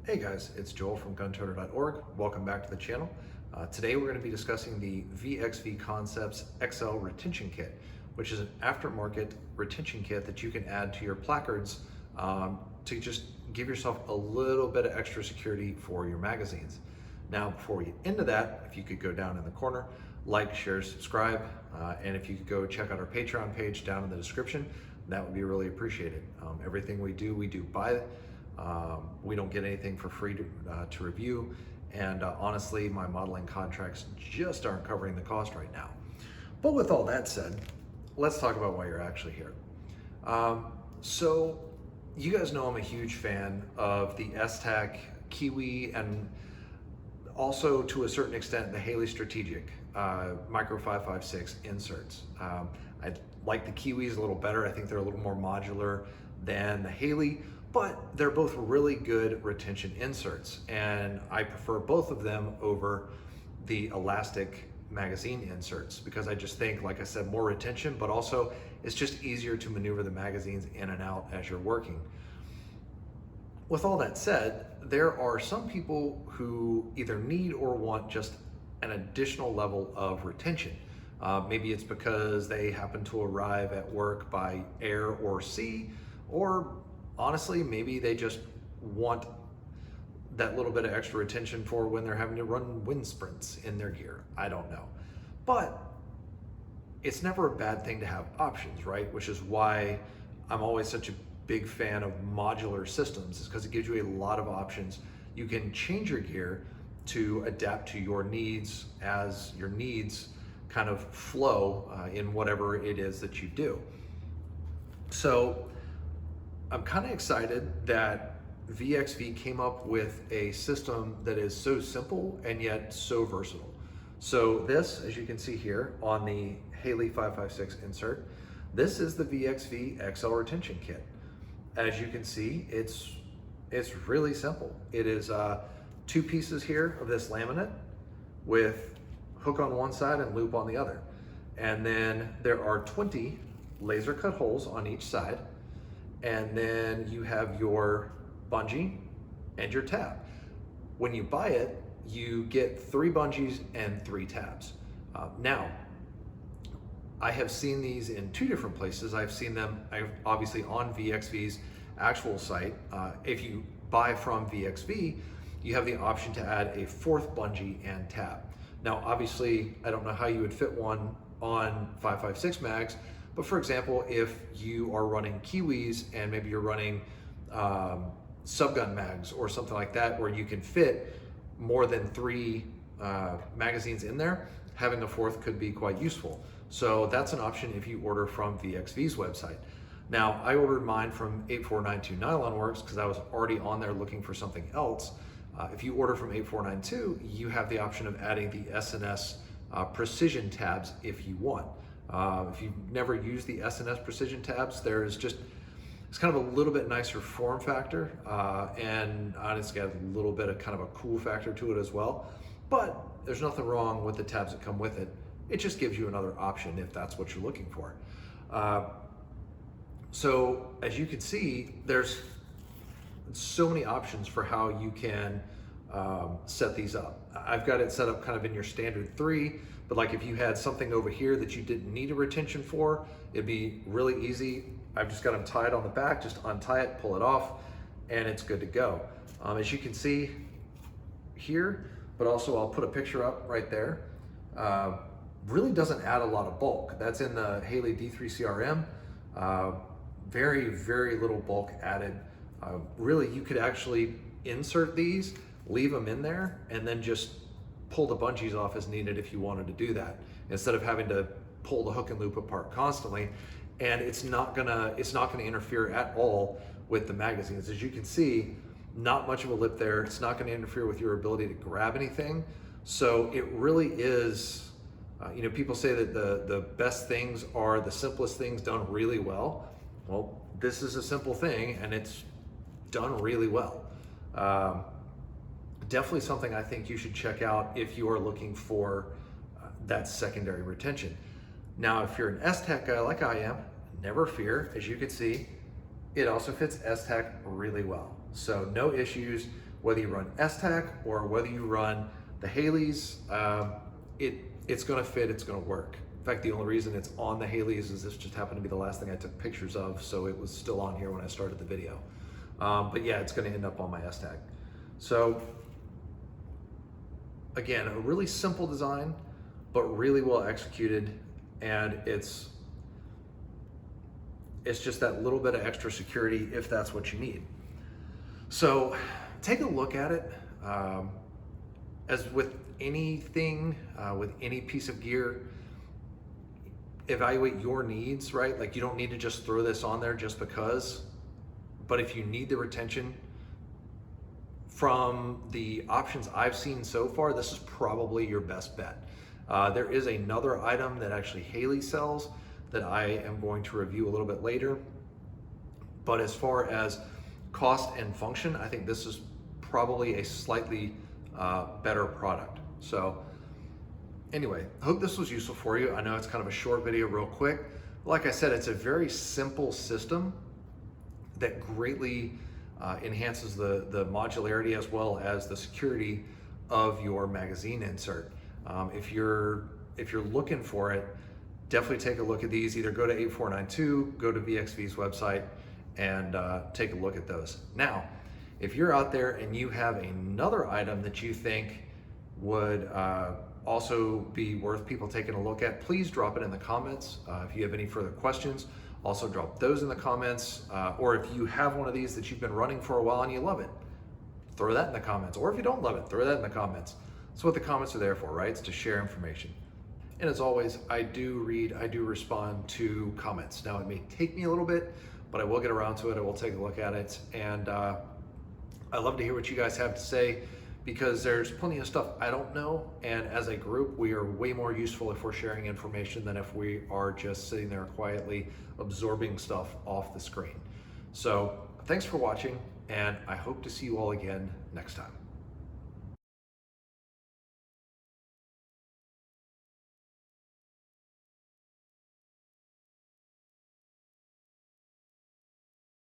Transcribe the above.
Hey guys, it's Joel from guntoter.org. Welcome back to the channel. Today we're going to be discussing the VXV Concepts XL Retention Kit, which is an aftermarket retention kit that you can add to your placards to just give yourself a little bit of extra security for your magazines. Now, before we get into that, if you could go down in the corner, like, share, subscribe, and if you could go check out our Patreon page down in the description, that would be really appreciated. Everything we do by we don't get anything for free to review, and honestly, my modeling contracts just aren't covering the cost right now. But with all that said, let's talk about why you're actually here. So you guys know I'm a huge fan of the Esstac Kiwi and also to a certain extent the Haley Strategic Micro 556 inserts. I like the Kiwis a little better. I think they're a little more modular than the Haley, but they're both really good retention inserts, and I prefer both of them over the elastic magazine inserts because I just think, like I said, more retention, but also it's just easier to maneuver the magazines in and out as you're working. With all that said, there are some people who either need or want just an additional level of retention. Maybe it's because they happen to arrive at work by air or sea, or honestly, maybe they just want that little bit of extra retention for when they're having to run wind sprints in their gear. I don't know. But it's never a bad thing to have options, right? Which is why I'm always such a big fan of modular systems, is because it gives you a lot of options. You can change your gear to adapt to your needs as your needs kind of flow in whatever it is that you do. So I'm kind of excited that VXV came up with a system that is so simple and yet so versatile. So this, as you can see here on the Haley 556 insert, this is the VXV XL Retention Kit. As you can see, it's really simple. It is two pieces here of this laminate with hook on one side and loop on the other. And then there are 20 laser cut holes on each side. And then you have your bungee and your tab. When you buy it, you get 3 bungees and 3 tabs. Now, I have seen these in 2 different places. I've seen them obviously on VXV's actual site. If you buy from VXV, you have the option to add a 4th bungee and tab. Now, obviously, I don't know how you would fit one on 556 mags, but for example, if you are running Kiwis and maybe you're running subgun mags or something like that, where you can fit more than 3 magazines in there, having a 4th could be quite useful. So that's an option if you order from VXV's website. Now, I ordered mine from 8492 Nylon Works because I was already on there looking for something else. If you order from 8492, you have the option of adding the S&S precision tabs if you want. If you've never used the S&S precision tabs, it's kind of a little bit nicer form factor, and honestly got a little bit of kind of a cool factor to it as well. But there's nothing wrong with the tabs that come with it. It just gives you another option if that's what you're looking for. So as you can see, there's so many options for how you can set these up. I've got it set up kind of in your standard 3, but like if you had something over here that you didn't need a retention for, it'd be really easy. I've just got them tied on the back, just untie it, pull it off, and it's good to go. As you can see here, but also I'll put a picture up right there, really doesn't add a lot of bulk. That's in the Haley D3CRM. Very, very little bulk added. Really, you could actually insert these, leave them in there, and then just pull the bungees off as needed if you wanted to do that, instead of having to pull the hook and loop apart constantly. And it's not gonna interfere at all with the magazines. As you can see, not much of a lip there. It's not gonna interfere with your ability to grab anything. So it really is, people say that the best things are the simplest things done really well. Well, this is a simple thing and it's done really well. Definitely something I think you should check out if you are looking for that secondary retention. Now, if you're an Esstac guy like I am, never fear. As you can see, it also fits Esstac really well. So no issues, whether you run Esstac or whether you run the Haley's, it's gonna fit, it's gonna work. In fact, the only reason it's on the Haley's is this just happened to be the last thing I took pictures of, so it was still on here when I started the video. But yeah, it's gonna end up on my Esstac. So again, a really simple design, but really well executed, and it's just that little bit of extra security if that's what you need. So take a look at it. As with anything, with any piece of gear, evaluate your needs, right? Like, you don't need to just throw this on there just because, but if you need the retention, from the options I've seen so far, this is probably your best bet. There is another item that actually Haley sells that I am going to review a little bit later. But as far as cost and function, I think this is probably a slightly better product. So anyway, I hope this was useful for you. I know it's kind of a short video, real quick. Like I said, it's a very simple system that greatly enhances the modularity as well as the security of your magazine insert. If you're looking for it, definitely take a look at these. Either go to 8492, go to VXV's website, and take a look at those. Now, if you're out there and you have another item that you think would also be worth people taking a look at, please drop it in the comments. If you have any further questions, also drop those in the comments. Or if you have one of these that you've been running for a while and you love it, throw that in the comments. Or if you don't love it, throw that in the comments. That's what the comments are there for, right? It's to share information. And as always, I do respond to comments. Now, it may take me a little bit, but I will get around to it. I will take a look at it. And I love to hear what you guys have to say, because there's plenty of stuff I don't know. And as a group, we are way more useful if we're sharing information than if we are just sitting there quietly absorbing stuff off the screen. So thanks for watching, and I hope to see you all again next time.